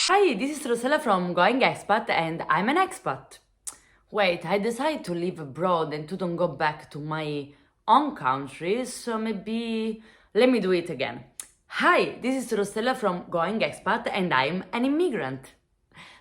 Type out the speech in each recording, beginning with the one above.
Hi, this is Rossella from Going Expat and I'm an expat. Wait, I decided to live abroad and to don't go back to my own country, so maybe let me do it again. Hi, this is Rossella from Going Expat and I'm an immigrant.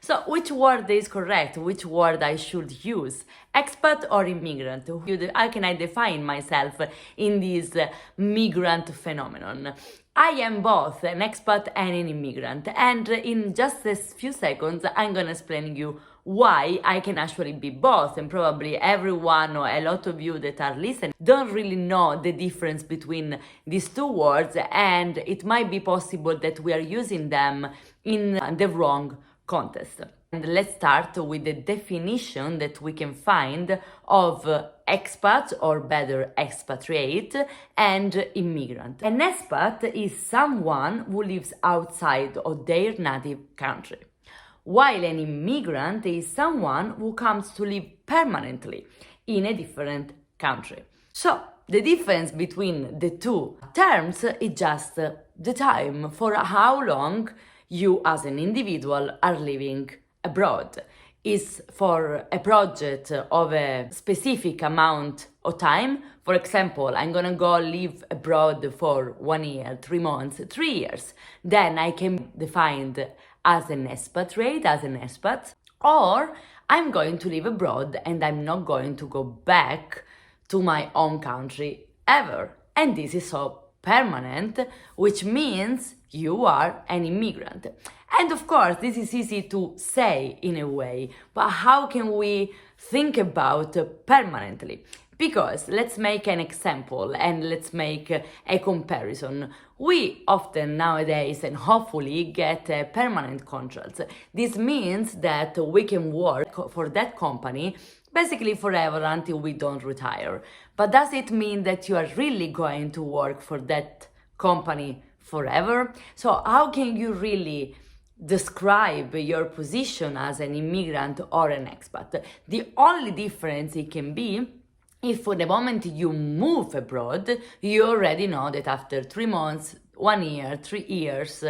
So, which word is correct? Which word I should use? Expat or immigrant? How can I define myself in this migrant phenomenon? I am both an expat and an immigrant, and in just a few seconds, I'm gonna explain you why I can actually be both, and probably everyone or a lot of you that are listening don't really know the difference between these two words, and it might be possible that we are using them in the wrong context. And let's start with the definition that we can find of expat, or better expatriate, and immigrant. An expat is someone who lives outside of their native country, while an immigrant is someone who comes to live permanently in a different country. So, the difference between the two terms is just the time, for how long you as an individual are living abroad. Is for a project of a specific amount of time. For example, I'm gonna go live abroad for 1 year, 3 months, 3 years. Then I can be defined as an expatriate, as an expat, or I'm going to live abroad and I'm not going to go back to my own country ever. And this is so permanent, which means you are an immigrant. And of course, this is easy to say in a way, but how can we think about permanently? Because let's make an example and let's make a comparison. We often nowadays and hopefully get a permanent contract. This means that we can work for that company basically forever until we don't retire. But does it mean that you are really going to work for that company forever? So how can you really describe your position as an immigrant or an expat? The only difference it can be if for the moment you move abroad, you already know that after 3 months, 1 year, 3 years,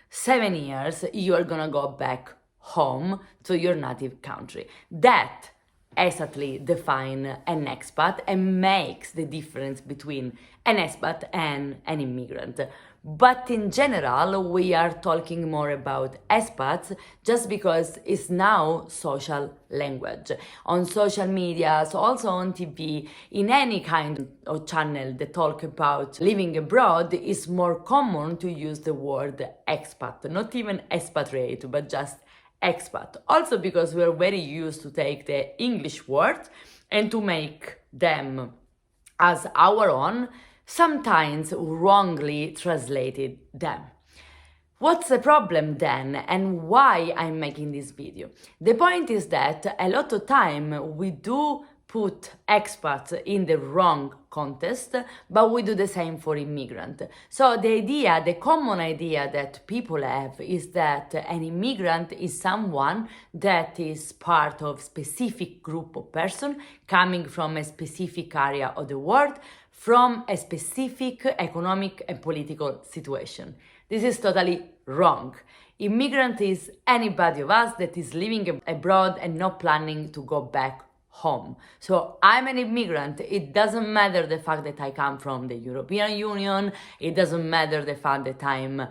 7 years, you are gonna go back home to your native country. That exactly define an expat and makes the difference between an expat and an immigrant. But in general, we are talking more about expats just because it's now social language. On social media, so also on TV, in any kind of channel that talk about living abroad, it's more common to use the word expat, not even expatriate, but just expat. Also because we're very used to take the English words and to make them as our own, sometimes wrongly translated them. What's the problem then, and why I'm making this video? The point is that a lot of time we do put expats in the wrong context, but we do the same for immigrant. So the common idea that people have is that an immigrant is someone that is part of specific group of person coming from a specific area of the world, from a specific economic and political situation. This is totally wrong. Immigrant is anybody of us that is living abroad and not planning to go back home. So I'm an immigrant. It doesn't matter the fact that I come from the European Union. It doesn't matter the fact that I'm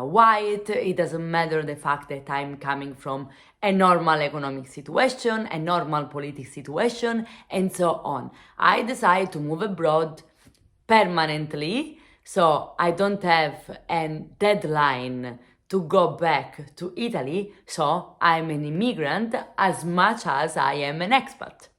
white. It doesn't matter the fact that I'm coming from a normal economic situation, a normal political situation, and so on. I decide to move abroad permanently, so I don't have a deadline to go back to Italy, so I'm an immigrant as much as I am an expat.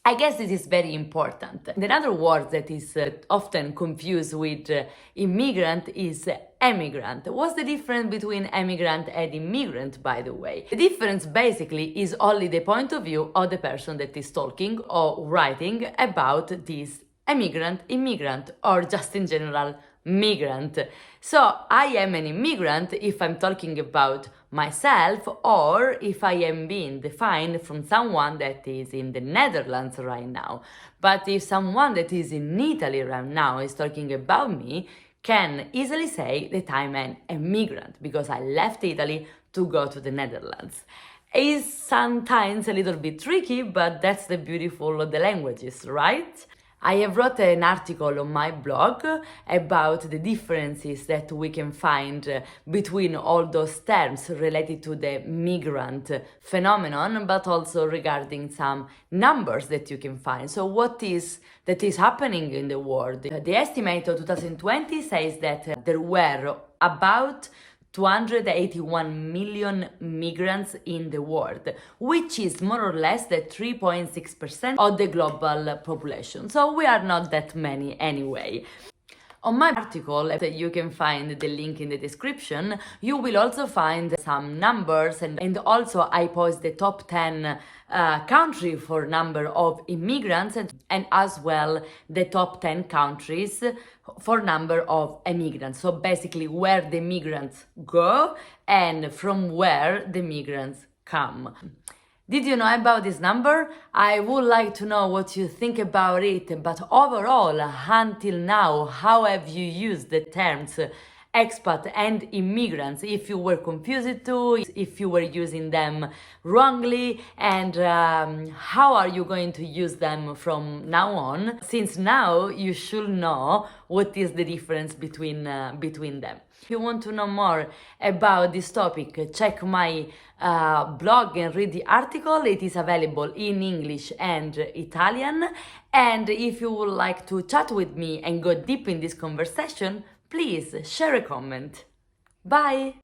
I guess this is very important. Another word that is often confused with immigrant is emigrant. What's the difference between emigrant and immigrant, by the way? The difference basically is only the point of view of the person that is talking or writing about this emigrant, immigrant, or just in general migrant. So I am an immigrant if I'm talking about myself, or if I am being defined from someone that is in the Netherlands right now. But if someone that is in Italy right now is talking about me, can easily say that I'm an immigrant because I left Italy to go to the Netherlands. It's sometimes a little bit tricky, but that's the beautiful of the languages, right? I have wrote an article on my blog about the differences that we can find between all those terms related to the migrant phenomenon, but also regarding some numbers that you can find. So what is that is happening in the world? The estimate of 2020 says that there were about 281 million migrants in the world, which is more or less the 3.6% of the global population. So we are not that many anyway. On my article, you can find the link in the description, you will also find some numbers and also I post the top 10 country for number of immigrants and as well the top 10 countries for number of immigrants. So basically where the migrants go and from where the migrants come. Did you know about this number? I would like to know what you think about it, but overall, until now, how have you used the terms expat and immigrants? If you were confused too, if you were using them wrongly, and how are you going to use them from now on? Since now you should know what is the difference between them. If you want to know more about this topic, check my blog and read the article. It is available in English and Italian. And if you would like to chat with me and go deep in this conversation, please share a comment. Bye!